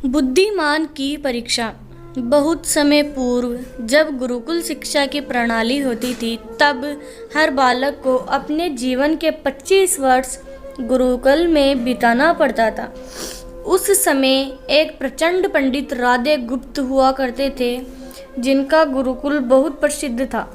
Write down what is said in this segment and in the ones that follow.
बुद्धिमान की परीक्षा। बहुत समय पूर्व जब गुरुकुल शिक्षा की प्रणाली होती थी, तब हर बालक को अपने जीवन के 25 वर्ष गुरुकुल में बिताना पड़ता था। उस समय एक प्रचंड पंडित राधे गुप्त हुआ करते थे, जिनका गुरुकुल बहुत प्रसिद्ध था,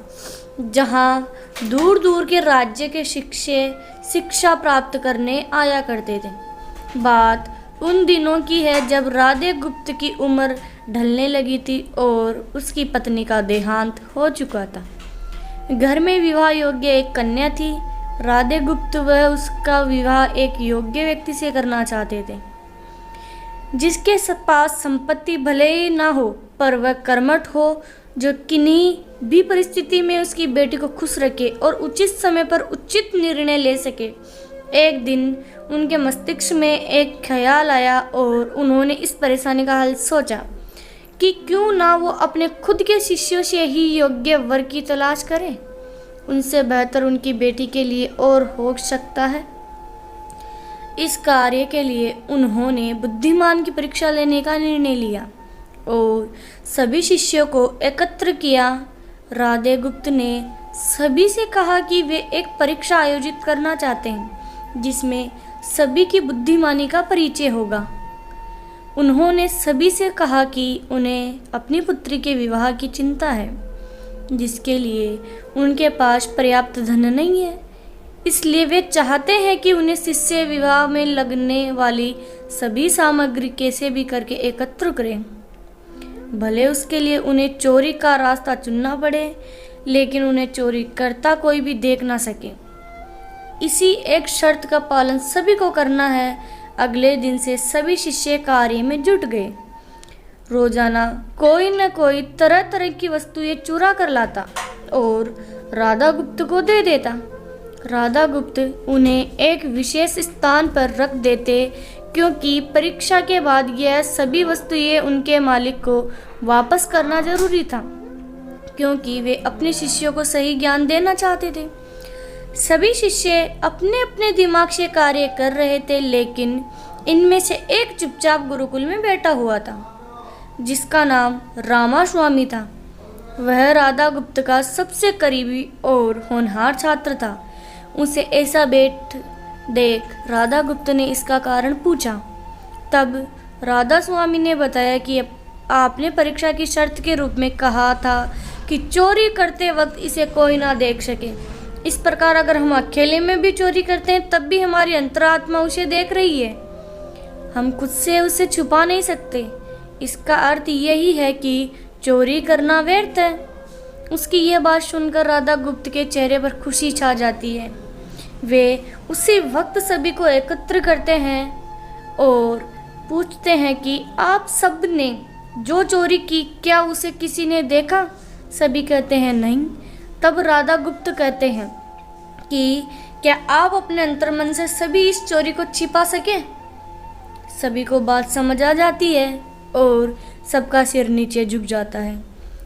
जहाँ दूर दूर के राज्य के शिक्षक शिक्षा प्राप्त करने आया करते थे। बात उन दिनों की है जब राधे गुप्त की उम्र ढलने लगी थी और उसकी पत्नी का देहांत हो चुका था। घर में विवाह योग्य एक कन्या थी। राधे गुप्त वह उसका विवाह एक योग्य व्यक्ति से करना चाहते थे, जिसके पास संपत्ति भले ही ना हो, पर वह कर्मठ हो, जो किन्हीं भी परिस्थिति में उसकी बेटी को खुश रखे और उचित समय पर उचित निर्णय ले सके। एक दिन उनके मस्तिष्क में एक ख्याल आया और उन्होंने इस परेशानी का हल सोचा कि क्यों ना वो अपने खुद के शिष्यों से ही योग्य वर की तलाश करें। उनसे बेहतर उनकी बेटी के लिए और हो सकता है। इस कार्य के लिए उन्होंने बुद्धिमान की परीक्षा लेने का निर्णय लिया और सभी शिष्यों को एकत्र किया। राधे गुप्त ने सभी से कहा कि वे एक परीक्षा आयोजित करना चाहते हैं, जिसमें सभी की बुद्धिमानी का परिचय होगा। उन्होंने सभी से कहा कि उन्हें अपनी पुत्री के विवाह की चिंता है, जिसके लिए उनके पास पर्याप्त धन नहीं है। इसलिए वे चाहते हैं कि उन्हें शिष्य विवाह में लगने वाली सभी सामग्री कैसे भी करके एकत्र करें। भले उसके लिए उन्हें चोरी का रास्ता चुनना पड़े, लेकिन उन्हें चोरी करता कोई भी देख ना सके। इसी एक शर्त का पालन सभी को करना है। अगले दिन से सभी शिष्य कार्य में जुट गए। रोजाना कोई न कोई तरह तरह की वस्तुएं चुरा कर लाता और राधा गुप्त को दे देता। राधा गुप्त उन्हें एक विशेष स्थान पर रख देते, क्योंकि परीक्षा के बाद यह सभी वस्तुएं उनके मालिक को वापस करना जरूरी था, क्योंकि वे अपने शिष्यों को सही ज्ञान देना चाहते थे। सभी शिष्य अपने अपने दिमाग से कार्य कर रहे थे, लेकिन इनमें से एक चुपचाप गुरुकुल में बैठा हुआ था, जिसका नाम रामास्वामी था। वह राधा गुप्त का सबसे करीबी और होनहार छात्र था। उसे ऐसा बैठ देख राधा गुप्त ने इसका कारण पूछा। तब राधा स्वामी ने बताया कि आपने परीक्षा की शर्त के रूप में कहा था कि चोरी करते वक्त इसे कोई ना देख सके। इस प्रकार अगर हम अकेले में भी चोरी करते हैं, तब भी हमारी अंतरात्मा उसे देख रही है। हम खुद से उसे छुपा नहीं सकते। इसका अर्थ यही है कि चोरी करना व्यर्थ है। उसकी यह बात सुनकर राधा गुप्त के चेहरे पर खुशी छा जाती है। वे उसी वक्त सभी को एकत्र करते हैं और पूछते हैं कि आप सब ने जो चोरी की, क्या उसे किसी ने देखा? सभी कहते हैं नहीं। तब राधा गुप्त कहते हैं कि क्या आप अपने अंतर्मन से सभी इस चोरी को छिपा सके? सभी को बात समझ आ जाती है और सबका सिर नीचे झुक जाता है,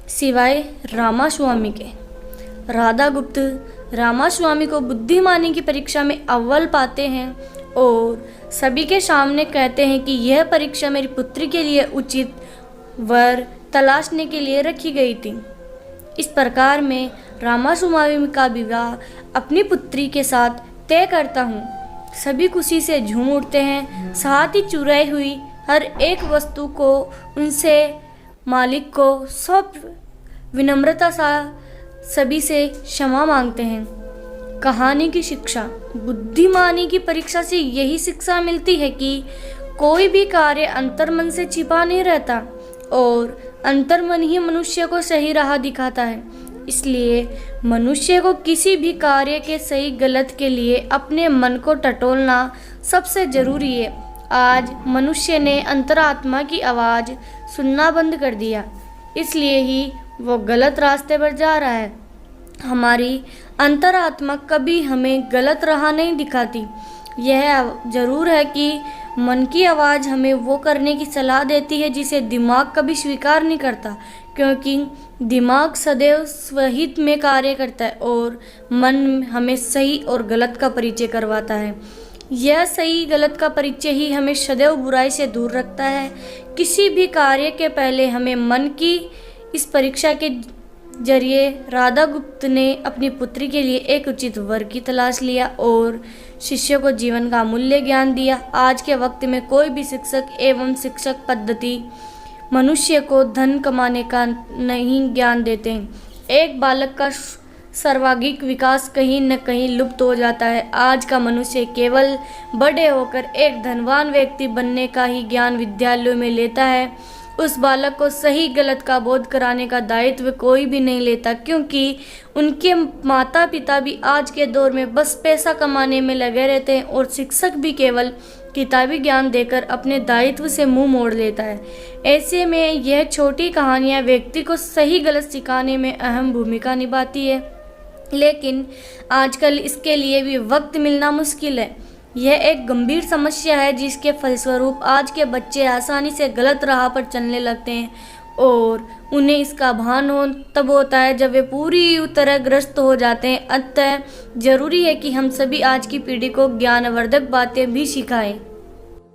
सिवाय रामास्वामी के। राधा गुप्त रामास्वामी को बुद्धिमानी की परीक्षा में अव्वल पाते हैं और सभी के सामने कहते हैं कि यह परीक्षा मेरी पुत्री के लिए उचित वर तलाशने के लिए रखी गई थी। इस प्रकार मैं रामास्वामी का विवाह अपनी पुत्री के साथ तय करता हूँ। सभी खुशी से झूम उठते हैं। साथ ही चुराई हुई हर एक वस्तु को उनसे मालिक को सौंप विनम्रता सा सभी से क्षमा मांगते हैं। कहानी की शिक्षा। बुद्धिमानी की परीक्षा से यही शिक्षा मिलती है कि कोई भी कार्य अंतर्मन से छिपा नहीं रहता और अंतर्मन ही मनुष्य को सही राह दिखाता है। इसलिए मनुष्य को किसी भी कार्य के सही गलत के लिए अपने मन को टटोलना सबसे जरूरी है। आज मनुष्य ने अंतरात्मा की आवाज़ सुनना बंद कर दिया, इसलिए ही वो गलत रास्ते पर जा रहा है। हमारी अंतरात्मा कभी हमें गलत राह नहीं दिखाती। यह जरूर है कि मन की आवाज़ हमें वो करने की सलाह देती है जिसे दिमाग कभी स्वीकार नहीं करता, क्योंकि दिमाग सदैव स्वहित में कार्य करता है और मन हमें सही और गलत का परिचय करवाता है। यह सही गलत का परिचय ही हमें सदैव बुराई से दूर रखता है। किसी भी कार्य के पहले हमें मन की इस परीक्षा के जरिए राधा गुप्त ने अपनी पुत्री के लिए एक उचित वर की तलाश लिया और शिष्य को जीवन का अमूल्य ज्ञान दिया। आज के वक्त में कोई भी शिक्षक एवं शिक्षक पद्धति मनुष्य को धन कमाने का नहीं ज्ञान देते हैं। एक बालक का सर्वांगीण विकास कहीं न कहीं लुप्त हो जाता है। आज का मनुष्य केवल बड़े होकर एक धनवान व्यक्ति बनने का ही ज्ञान विद्यालयों में लेता है। उस बालक को सही गलत का बोध कराने का दायित्व कोई भी नहीं लेता, क्योंकि उनके माता पिता भी आज के दौर में बस पैसा कमाने में लगे रहते हैं और शिक्षक भी केवल किताबी ज्ञान देकर अपने दायित्व से मुंह मोड़ लेता है। ऐसे में यह छोटी कहानियां व्यक्ति को सही गलत सिखाने में अहम भूमिका निभाती है, लेकिन आजकल इसके लिए भी वक्त मिलना मुश्किल है। यह एक गंभीर समस्या है जिसके फलस्वरूप आज के बच्चे आसानी से गलत राह पर चलने लगते हैं और उन्हें इसका भान तब होता है जब वे पूरी तरह ग्रस्त हो जाते हैं। अतः जरूरी है कि हम सभी आज की पीढ़ी को ज्ञानवर्धक बातें भी सिखाएं।